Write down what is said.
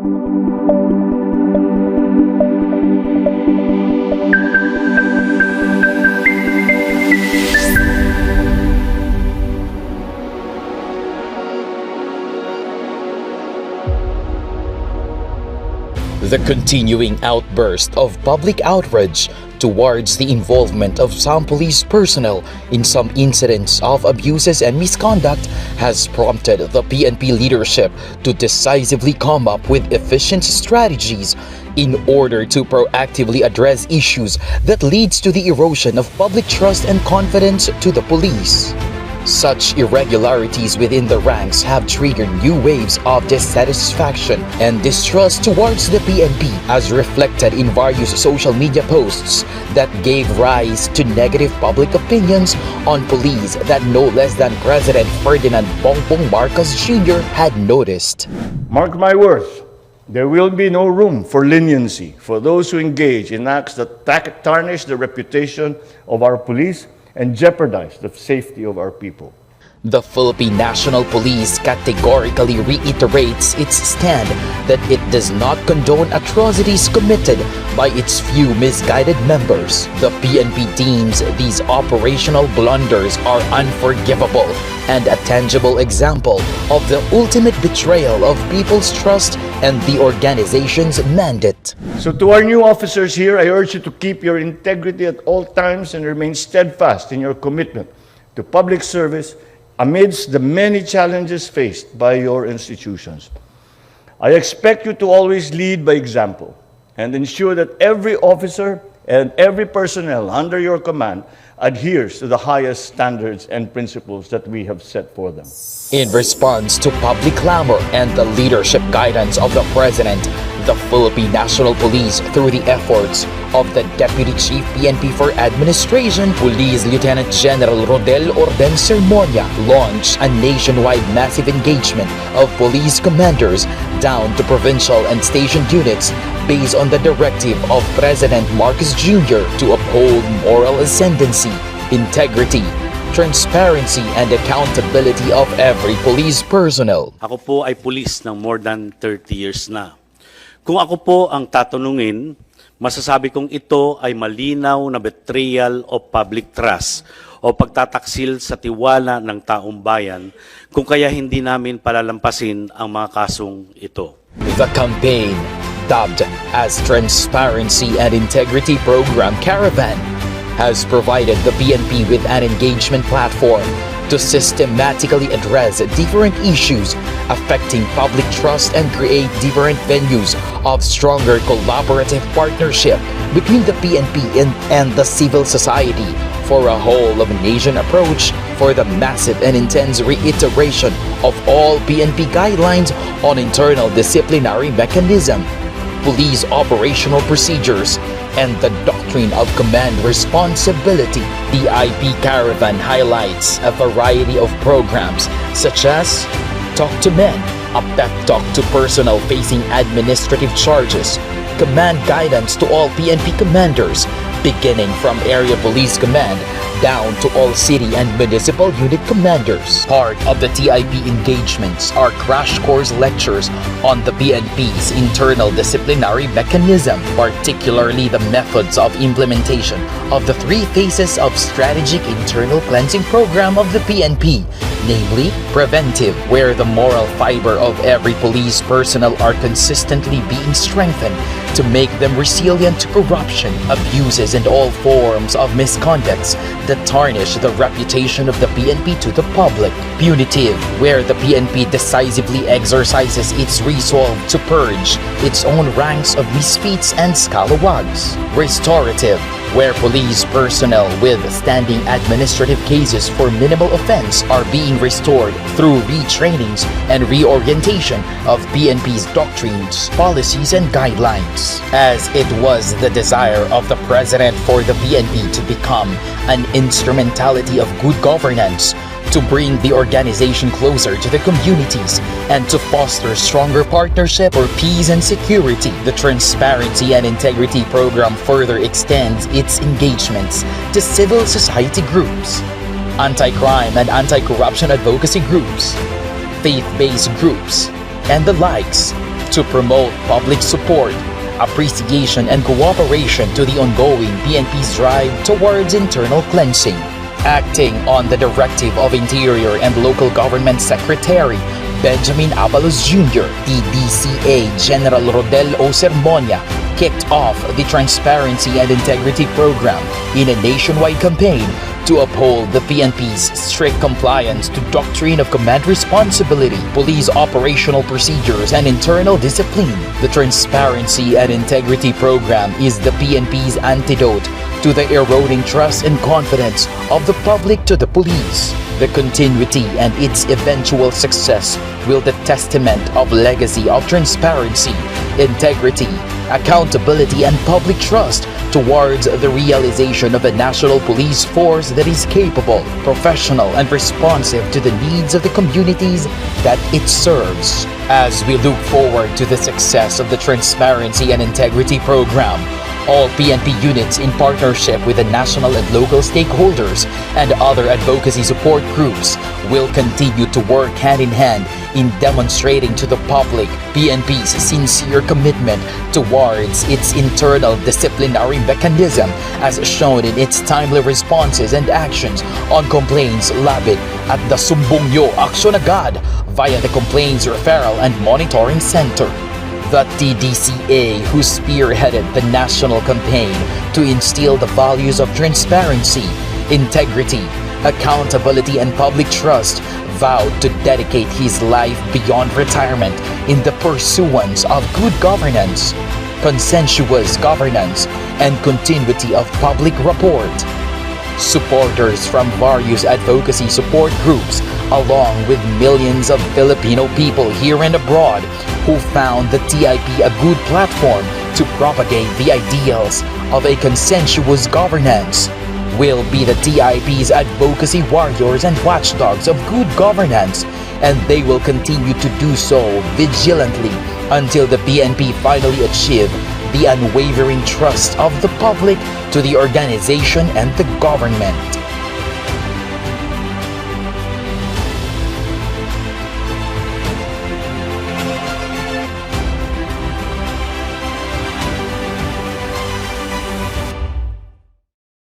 The continuing outburst of public outrage towards the involvement of some police personnel in some incidents of abuses and misconduct has prompted the PNP leadership to decisively come up with efficient strategies in order to proactively address issues that leads to the erosion of public trust and confidence to the police. Such irregularities within the ranks have triggered new waves of dissatisfaction and distrust towards the PNP, as reflected in various social media posts that gave rise to negative public opinions on police that no less than President Ferdinand Bongbong Marcos Jr. had noticed. Mark my words, there will be no room for leniency for those who engage in acts that tarnish the reputation of our police and jeopardize the safety of our people. The Philippine National Police categorically reiterates its stand that it does not condone atrocities committed by its few misguided members. The PNP deems these operational blunders are unforgivable and a tangible example of the ultimate betrayal of people's trust and the organization's mandate. So to our new officers here, I urge you to keep your integrity at all times and remain steadfast in your commitment to public service amidst the many challenges faced by your institutions. I expect you to always lead by example and ensure that every officer and every personnel under your command adheres to the highest standards and principles that we have set for them. In response to public clamor and the leadership guidance of the President, the Philippine National Police, through the efforts of the Deputy Chief PNP for Administration, Police Lieutenant General RHODEL SERMONIA, launched a nationwide massive engagement of police commanders down to provincial and station units based on the directive of President Marcos Jr. to uphold moral ascendancy, integrity, transparency, and accountability of every police personnel. Ako po ay pulis ng more than 30 years na. Kung ako po ang tatanungin, masasabi kong ito ay malinaw na betrayal of public trust o pagtataksil sa tiwala ng taong bayan kung kaya hindi namin palalampasin ang mga kasong ito. The campaign, dubbed as Transparency and Integrity Program Caravan, has provided the PNP with an engagement platform to systematically address different issues affecting public trust and create different venues of stronger collaborative partnership between the PNP and the civil society for a whole-of-nation approach for the massive and intense reiteration of all PNP guidelines on internal disciplinary mechanism, police operational procedures, and the doctrine of command responsibility. The IP Caravan highlights a variety of programs such as Talk to Men, a pep talk to personnel facing administrative charges, command guidance to all PNP commanders, beginning from Area Police Command down to all city and municipal unit commanders. Part of the TIP engagements are crash course lectures on the PNP's internal disciplinary mechanism, particularly the methods of implementation of the 3 phases of strategic internal cleansing program of the PNP, namely preventive, where the moral fiber of every police personnel are consistently being strengthened to make them resilient to corruption, abuses, and all forms of misconducts that tarnish the reputation of the PNP to the public. Punitive, where the PNP decisively exercises its resolve to purge its own ranks of misfeats and scalawags. Restorative, where police personnel with standing administrative cases for minimal offense are being restored through retrainings and reorientation of PNP's doctrines, policies, and guidelines. As it was the desire of the President for the PNP to become an instrumentality of good governance, to bring the organization closer to the communities, and to foster stronger partnership for peace and security. The Transparency and Integrity Program further extends its engagements to civil society groups, anti-crime and anti-corruption advocacy groups, faith-based groups, and the likes, to promote public support, appreciation and cooperation to the ongoing PNP's drive towards internal cleansing. Acting on the directive of Interior and Local Government Secretary Benjamin Abalos Jr., the DCA General RHODEL o SERMONIA kicked off the Transparency and Integrity Program in a nationwide campaign to uphold the PNP's strict compliance to Doctrine of Command Responsibility, police operational procedures, and internal discipline. The Transparency and Integrity Program is the PNP's antidote to the eroding trust and confidence of the public to the police. The continuity and its eventual success will the testament of legacy of transparency, integrity, accountability, and public trust towards the realization of a national police force that is capable, professional, and responsive to the needs of the communities that it serves. As we look forward to the success of the Transparency and Integrity Program, all PNP units in partnership with the national and local stakeholders and other advocacy support groups will continue to work hand in hand in demonstrating to the public PNP's sincere commitment towards its internal disciplinary mechanism as shown in its timely responses and actions on complaints labit at the Sumbungyo Aksyon Agad via the Complaints Referral and Monitoring Center. The TDCA, who spearheaded the national campaign to instill the values of transparency, integrity, accountability, and public trust, vowed to dedicate his life beyond retirement in the pursuance of good governance, consensuous governance, and continuity of public rapport. Supporters from various advocacy support groups, along with millions of Filipino people here and abroad, who found the TIP a good platform to propagate the ideals of a consensuous governance, will be the TIP's advocacy warriors and watchdogs of good governance, and they will continue to do so vigilantly until the PNP finally achieve the unwavering trust of the public to the organization and the government.